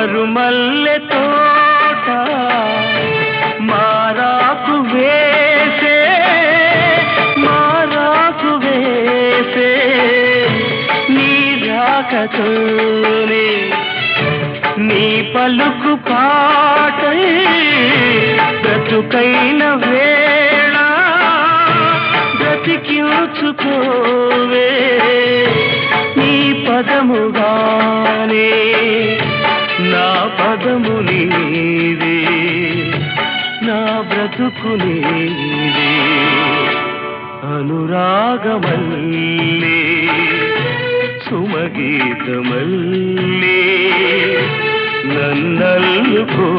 మరుమల్లె తోట మారాకు వేసే నీ రాకతోనే నీ పలుకు పాటై బ్రతుకైన వేళ బ్రతికించుకోవే నీ పదముగానే నా పదము నీవే నా బ్రతుకు నీవే అనురాగమల్లే సుమగీతమల్లే నన్నల్లుకో